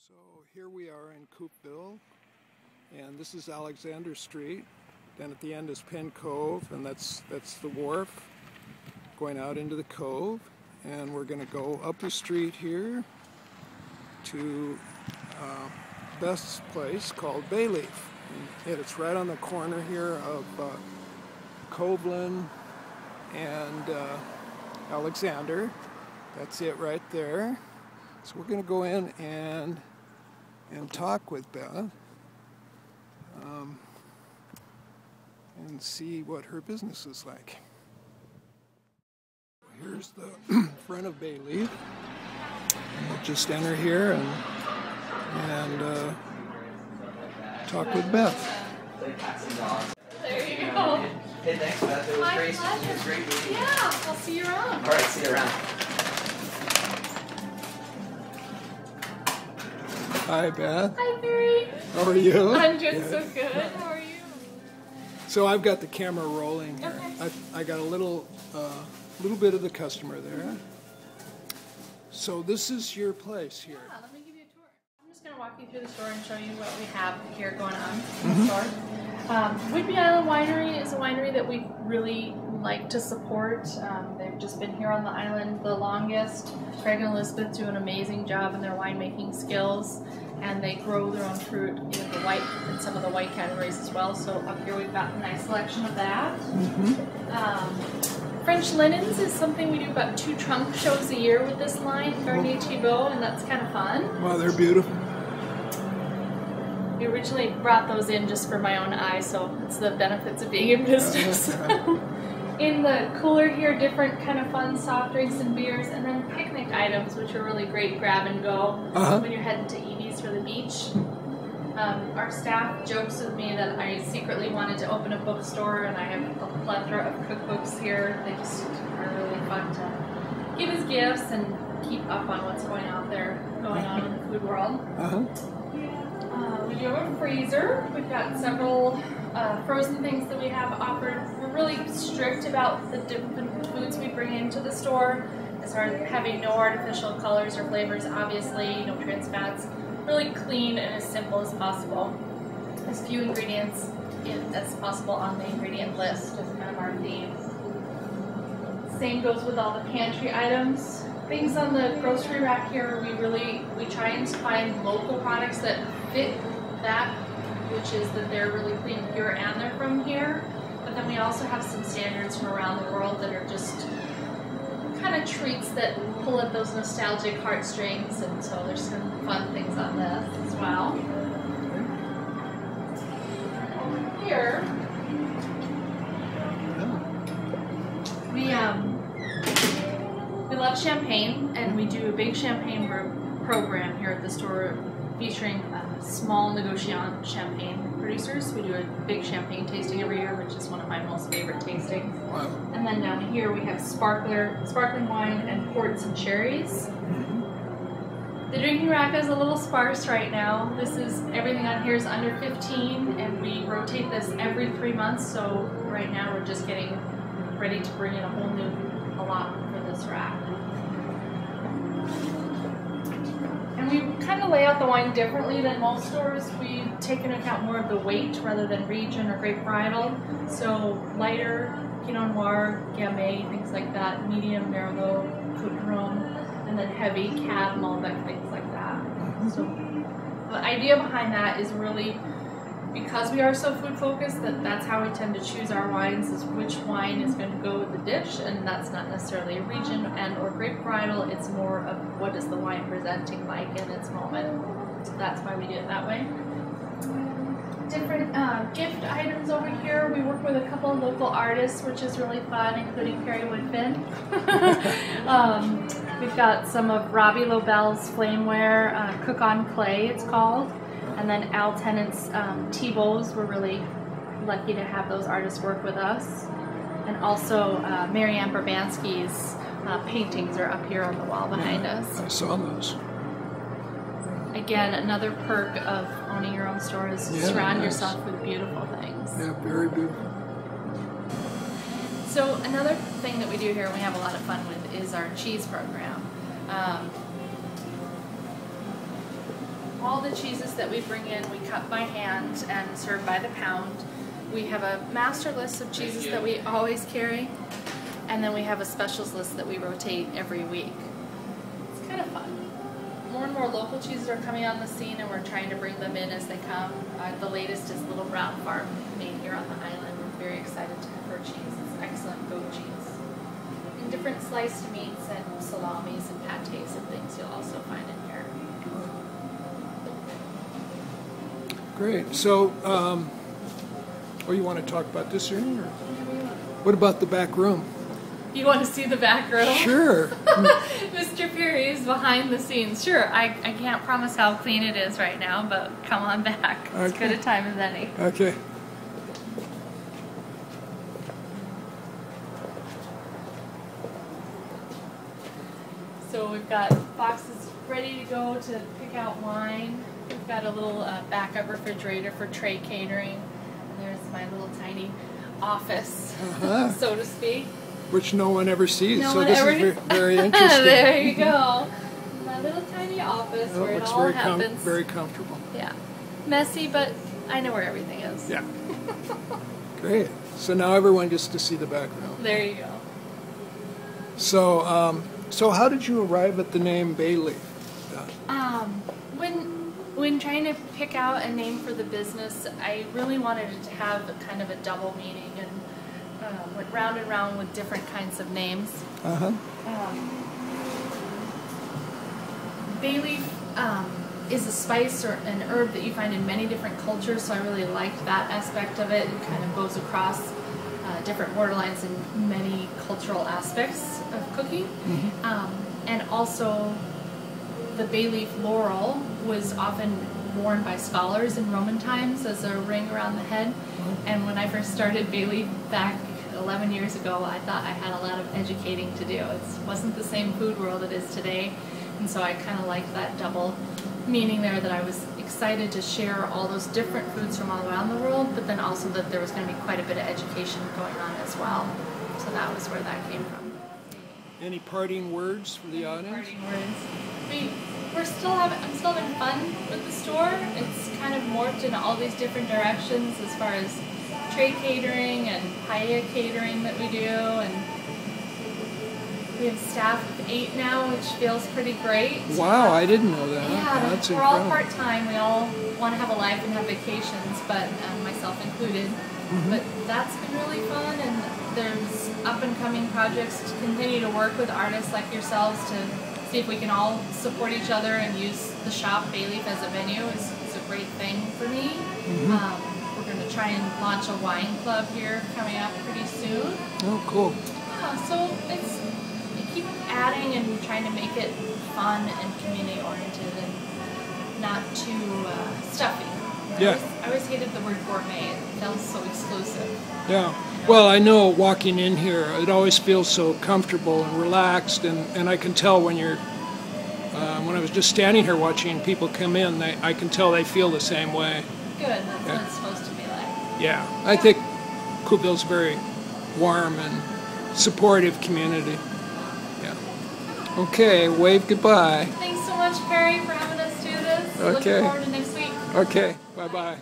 So here we are in Coupeville, and this is Alexander Street. Then at the end is Penn Cove, and that's the wharf going out into the cove. And we're going to go up the street here to Beth's place called Bayleaf. And it's right on the corner here of Coupeville and Alexander. That's it right there. So we're going to go in and talk with Beth and see what her business is like. Here's the front of Bayleaf. We'll just enter here and talk with Beth. There you go. Hey, thanks, Beth. It was great. It was great meeting you. Yeah, I'll see you around. All right, see you around. Hi, Beth. Hi, Barry. How are you? I'm doing so good. How are you? So I've got the camera rolling here. Okay. I got a little bit of the customer there. So this is your place here. Yeah, let me give you a tour. I'm just going to walk you through the store and show you what we have here going on in the store. Whidbey Island Winery is a winery that we really like to support. They've just been here on the island the longest. Craig and Elizabeth do an amazing job in their winemaking skills, and they grow their own fruit in the white and some of the white categories as well. So up here we've got a nice selection of that. French linens is something we do about 2 trunk shows a year with this line, Garnier Thibault, and that's kind of fun. Wow, they're beautiful. We originally brought those in just for my own eyes, so it's the benefits of being in business. In the cooler here, different kind of fun soft drinks and beers, and then picnic items, which are really great grab and go when you're heading to Evie's for the beach. Our staff jokes with me that I secretly wanted to open a bookstore, and I have a plethora of cookbooks here. They just are really fun to give as gifts and keep up on what's going on in the food world. We do have a freezer. We've got several frozen things that we have offered. We're really strict about the different foods we bring into the store, as far as having no artificial colors or flavors, obviously, no trans fats. Really clean and as simple as possible. As few ingredients as possible on the ingredient list is kind of our theme. Same goes with all the pantry items. Things on the grocery rack here, we try and find local products that fit that, which is that they're really clean, pure, and they're from here. But then we also have some standards from around the world that are just kind of treats that pull at those nostalgic heartstrings, and so there's some fun things on this as well. Here, we love champagne, and we do a big champagne program here at the store featuring small negociant champagne producers. We do a big champagne tasting every year, which is one of my most favorite tastings. Wow. And then down here we have sparkling wine and ports and cherries. The drinking rack is a little sparse right now. Everything on here is under 15, and we rotate this every 3 months. So right now we're just getting ready to bring in a whole new allotment for this rack. And we kind of lay out the wine differently than most stores. We take into account more of the weight rather than region or grape varietal. So lighter Pinot Noir, Gamay, things like that, medium Merlot, Côte de Rhône, and then heavy Cab, Malbec, things like that. So the idea behind that is really, because we are so food focused, that's how we tend to choose our wines, is which wine is going to go with the dish, and that's not necessarily a region and or grape varietal. It's more of what is the wine presenting like in its moment. So that's why we do it that way. Different gift items over here. We work with a couple of local artists, which is really fun, including Carrie Woodfin. We've got some of Robbie Lobel's flameware, Cook on Clay it's called. And then Al Tennant's T-Bows. We're really lucky to have those artists work with us. And also Marianne Burbanski's paintings are up here on the wall behind us. I saw those. Again, another perk of owning your own store is surround yourself with beautiful things. Yeah, very beautiful. So another thing that we do here and we have a lot of fun with is our cheese program. all the cheeses that we bring in, we cut by hand and serve by the pound. We have a master list of cheeses that we always carry, and then we have a specials list that we rotate every week. It's kind of fun. More and more local cheeses are coming on the scene, and we're trying to bring them in as they come. The latest is Little Brown Farm, made here on the island. We're very excited to have her cheese. It's excellent goat cheese. And different sliced meats and salamis and pâtés and things you'll also find in here. Great. So, you want to talk about this room? Or what about the back room? You want to see the back room? Sure. Mr. Peary is behind the scenes. Sure, I can't promise how clean it is right now, but come on back. It's good a time as any. Okay. So we've got boxes ready to go to pick out wine. We've got a little backup refrigerator for tray catering. And there's my little tiny office, so to speak. Which no one ever sees, No so one this ever... is very interesting. There you go. My little tiny office where it all happens. Very comfortable. Yeah. Messy, but I know where everything is. Yeah. Great. So now everyone gets to see the back room. There you go. So, so how did you arrive at the name Bayleaf? When trying to pick out a name for the business, I really wanted it to have kind of a double meaning, and went round and round with different kinds of names. Bayleaf is a spice or an herb that you find in many different cultures, so I really liked that aspect of it. It kind of goes across different borderlines in many cultural aspects of cooking. And also the Bayleaf laurel was often worn by scholars in Roman times as a ring around the head. And when I first started Bayleaf back 11 years ago, I thought I had a lot of educating to do. It wasn't the same food world it is today, and so I kind of liked that double meaning there, that I was excited to share all those different foods from all around the world, but then also that there was going to be quite a bit of education going on as well. So that was where that came from. Any parting words for the audience? Parting words. I'm still having fun with the store. It's kind of morphed in all these different directions as far as tray catering and paella catering that we do, and we have staff of 8 now, which feels pretty great. Wow, I didn't know that. Yeah, that's we're incredible. all part-time. We all want to have a life and have vacations, but myself included. But that's been really fun, and there's up-and-coming projects to continue to work with artists like yourselves to see if we can all support each other and use the shop Bayleaf as a venue is a great thing for me. We're going to try and launch a wine club here coming up pretty soon. Oh, cool. Yeah, so we keep adding and trying to make it fun and community-oriented and not too stuffy. Yeah. I always hated the word gourmet. It felt so exclusive. Yeah. Well, I know walking in here, it always feels so comfortable and relaxed, and I can tell when you're, when I was just standing here watching people come in, I can tell they feel the same way. Good, that's what it's supposed to be like. Yeah, I think Coupeville's very warm and supportive community. Yeah. Okay, wave goodbye. Thanks so much, Perry, for having us do this. Okay. Looking forward to next week. Okay, bye-bye.